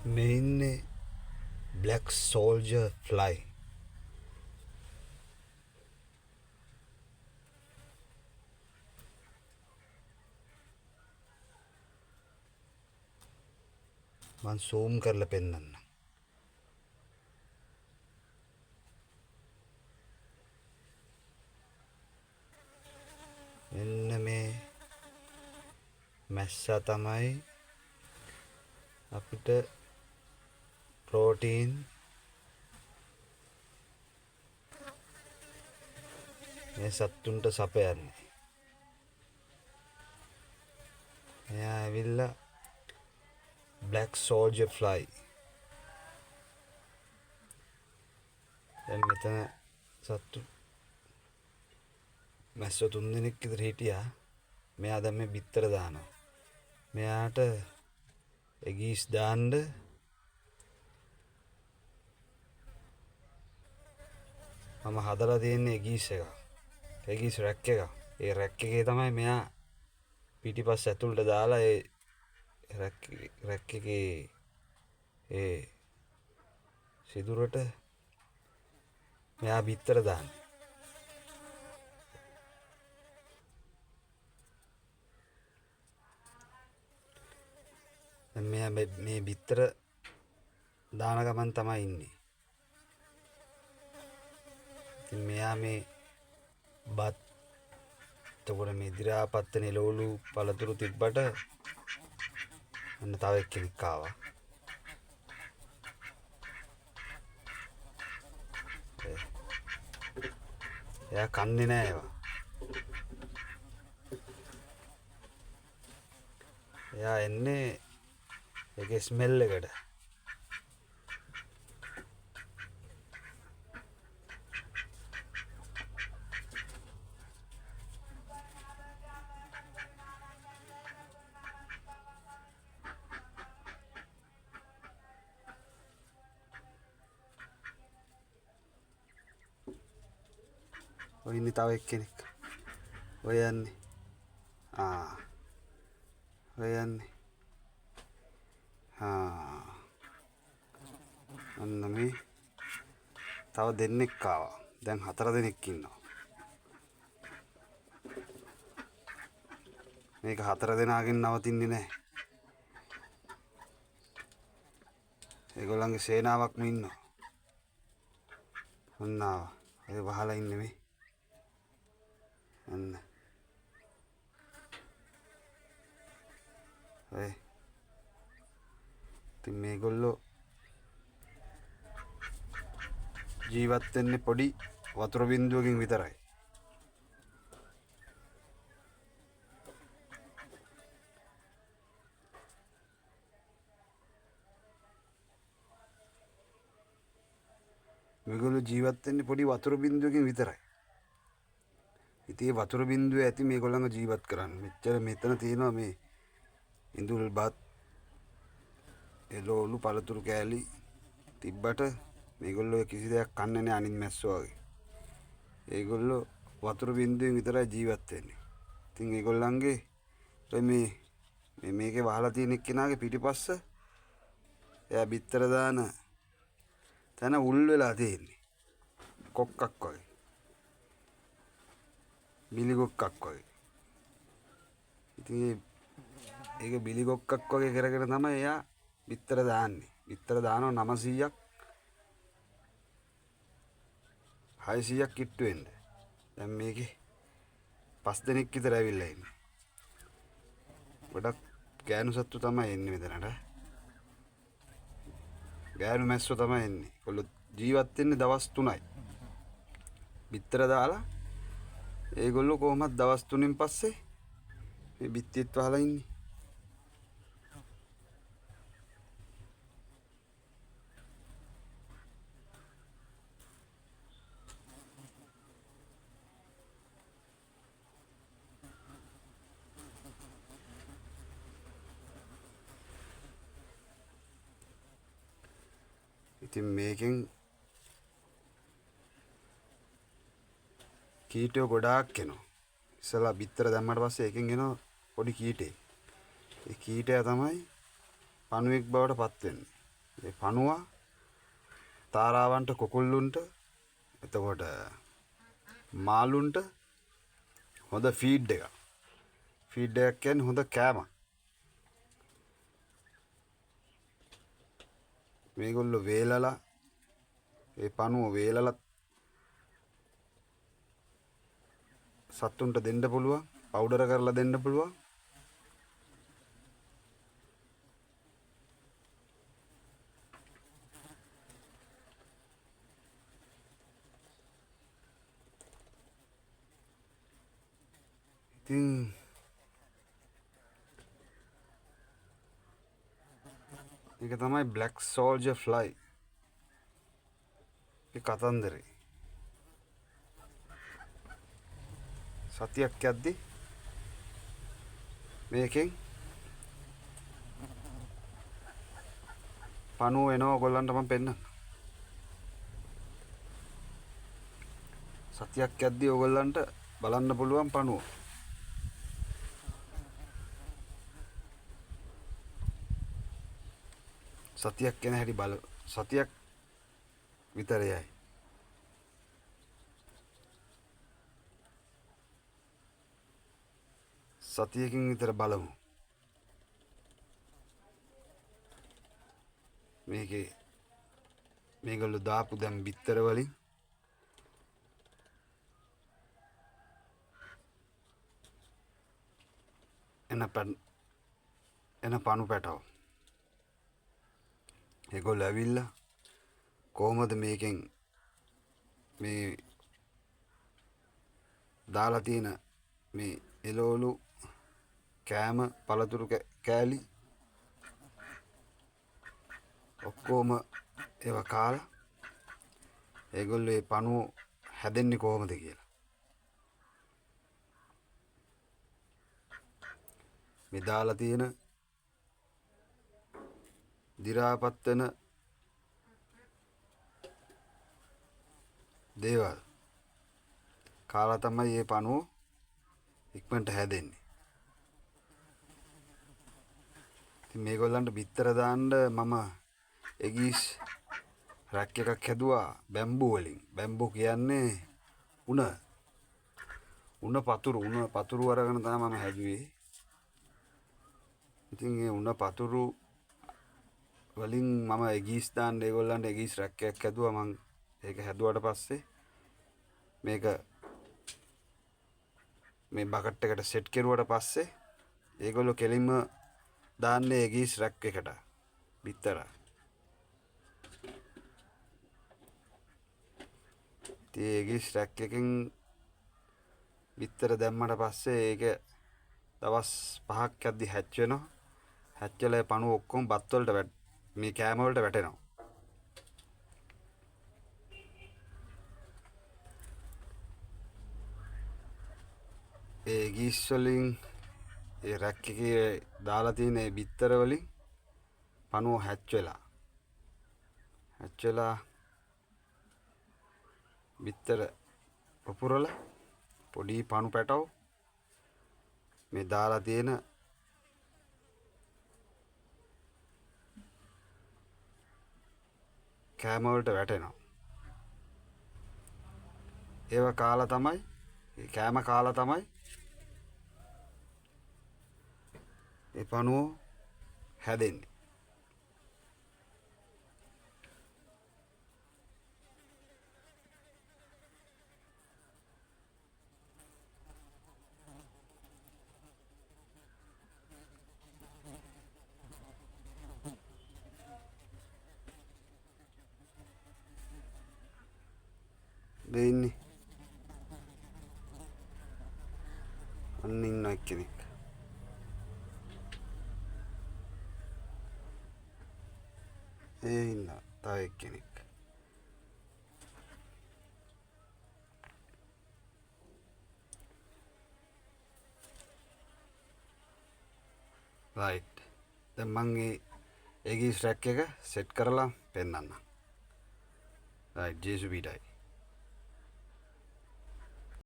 මේ ඉන්නේ black soldier fly. මං zoom කරලා පෙන්නන්න. මෙන්න මේ මැස්සා තමයි අපිට ප්‍රෝටීන් මේ සත්තුන්ට සපයන්නේ. එයා ඇවිල්ලා black soldier fly. දැන් මෙතන සත්තු මැස්සෝ 3 දෙනෙක් විතර හිටියා. මෙයා දැන් මේ බිත්තර දානවා. මෙයාට එගීස් දාන්න මම හදලා තියෙන්නේ එගීස් එක. එගීස් රැක් එක. ඒ රැක් එකේ තමයි මෙයා පිටිපස්ස ඇතුළට දාලා ඒ රැක් එකේ ඒ සිදුරට මෙයා බිත්තර දාන්නේ. දැන් මෙයා මේ බිත්තර දාන ගමන් තමයි ඉන්නේ. ඉතින් මෙයා මේ බත් එතකොට මේ දිරාපත්තන එළවලු පළතුරු තිබ්බට අන්න තව එක්කෙනෙක් ආවා. එයා කන්නේ නෑ ඒවා. එයා එන්නේ ඒකේ ස්මෙල් එකට. ඔය ඉන්නේ තව එක්කෙනෙක්. ඔය යන්නේ. ඔය යන්නේ. අන්න මේ තව දෙන්නෙක් ආවා. දැන් 4 දෙනෙක් ඉන්නවා. මේක 4 දෙනාගෙන් නවතින්නේ නැහැ. ඒගොල්ලන්ගේ සේනාවක්ම ඉන්නවා. අන්න ආවා. ඒ වහලා ඉන්නේ මේ. අන්න. ඉතින් මේගොල්ලෝ ජීවත් වෙන්නේ පොඩි වතුර බින්දුවකින් විතරයි. මේගොල්ලෝ ජීවත් වෙන්නේ පොඩි වතුර බින්දුවකින් විතරයි. ඉතින් මේ වතුර බින්දුව ඇති මේගොල්ලන්ව ජීවත් කරන්න. මෙච්චර මෙතන තියෙනවා මේ ඉඳුල් බත් එළවලු පළතුරු කෑලි තිබ්බට මේගොල්ලෝ කිසි දෙයක් කන්නේ නැහැ අනිත් මැස්සෝ වගේ. ඒගොල්ලෝ වතුර බින්දුවෙන් විතරයි ජීවත් වෙන්නේ. ඉතින් ඒගොල්ලන්ගේ මේකේ වහලා තියෙන එක්කෙනාගේ පිටිපස්ස එයා බිත්තර දාන තැන උල් වෙලා තියෙන්නේ. කොක්කක් වගේ. බිලි කොක්කක් වගේ. ඉතින් ඒක බිලි කොක්කක් වගේ කරගෙන තමයි එයා බිත්තර දාන්නේ. බිත්තර දානවා 900ක් 600ක් කිට්ටු වෙන්න. දැන් මේකේ 5 දෙනෙක් විතර ඇවිල්ලා ඉන්නේ. ගොඩක් ගෑනු සත්තු තමයි එන්නේ මෙතනට. ගෑනු මැස්සෝ තමයි එන්නේ. ඒගොල්ලෝ ජීවත් වෙන්නේ දවස් 3යි. බිත්තර දාලා ඒගොල්ලෝ කොහොමද දවස් 3න් පස්සේ මේ බිත්තියත් වහලා ඉන්නේ. ඉතින් මේකෙන් කීටයෝ ගොඩාක් එනවා. ඉස්සලා බිත්තර දැම්මට පස්සේ එකෙන් එනවා පොඩි කීටේ. ඒ කීටයා තමයි පණුවෙක් බවට පත් වෙන්නේ. ඒ පණුව තාරාවන්ට කොකුල්ලුන්ට එතකොට මාළුන්ට හොඳ ෆීඩ් එකක්. ෆීඩ් එකක් කියන්නේ හොඳ කෑමක්. මේගොල්ලෝ වේලලා ඒ පණුව වේලලා සත්තුන්ට දෙන්න පුළුවන්. පවුඩර් කරලා දෙන්න පුළුවන්. ඉතින් ඒක තමයි බ්ලැක් සෝල්ජර් ෆ්ලයි ඒ කතන්දරේ. සතියක් යද්දි මේකෙන් පණුව එනවා ඔයගොල්ලන්ට මම පෙන්නන්න. සතියක් යද්දි ඔයගොල්ලන්ට බලන්න පුළුවන් පණුව. සතියක් යන හැටි බල සතියක් විතරයයි. සතියකින් විතර බලමු. මේකේ මේගොල්ලෝ දාපු දැන් බිත්තර වලින් එන පණු පැටව. ඒගොල්ලෝ ඇවිල්ලා කොහොමද මේකෙන් මේ දාලා තියෙන මේ එළවලු කෑම පළතුරු කෑලි ඔක්කොම ඒවා කාලා ඒගොල්ලෝ ඒ පණුව හැදෙන්නේ කොහොමද කියලා. මේ දාලා තියෙන දි รา පත් වෙන දේවල් කාලා තමයි මේ පණුව ඉක්මනට හැදෙන්නේ. ඉතින් මේගොල්ලන්ට බිත්තර දාන්න මම එගීස් රැක් එකක් හැදුවා බැම්බු වලින්. බැම්බු කියන්නේ උණ පතුරු අරගෙන තමයි මම හැදුවේ. ඉතින් ඒ උණ පතුරු වලින් මම එගීස් දාන්න ඒගොල්ලන්ට එගීස් රැක් එකක් හැදුවා. මම ඒක හැදුවට පස්සේ මේක මේ බකට් එකට සෙට් කරුවට පස්සේ ඒගොල්ලෝ කෙලින්ම දාන්නේ එගීස් රැක් එකට බිත්තර. ඉතින් එගීස් රැක් එකෙන් බිත්තර දැම්මට පස්සේ ඒක දවස් 5ක් යද්දි හැච් වෙනවා. හැච් වෙලා ඒ පණුව ඔක්කොම බත් වලට මේ කෑම වලට වැටෙනවා. ඒ ගීස් වලින් ඒ රැක් එකේ දාලා තියෙන ඒ බිත්තර වලින් පණුව හැච් වෙලා බිත්තර පුපුරලා පොඩි පණු පැටව මේ දාලා තියෙන කෑම වලට වැටෙනවා. ඒව කාලා තමයි ඒ කෑම කාලා තමයි ඒ පණුව හැදෙන්නේ. දෙන්නේ අන්න ඉන්න එක්කෙනෙක්. ඒ ඉන්න තව එක්කෙනෙක්. රයිට්. දැන් මම ඒ ගීස් රැක් එක සෙට් කරලා පෙන්නන්නම්. රයිට් ජේසුබීටයි.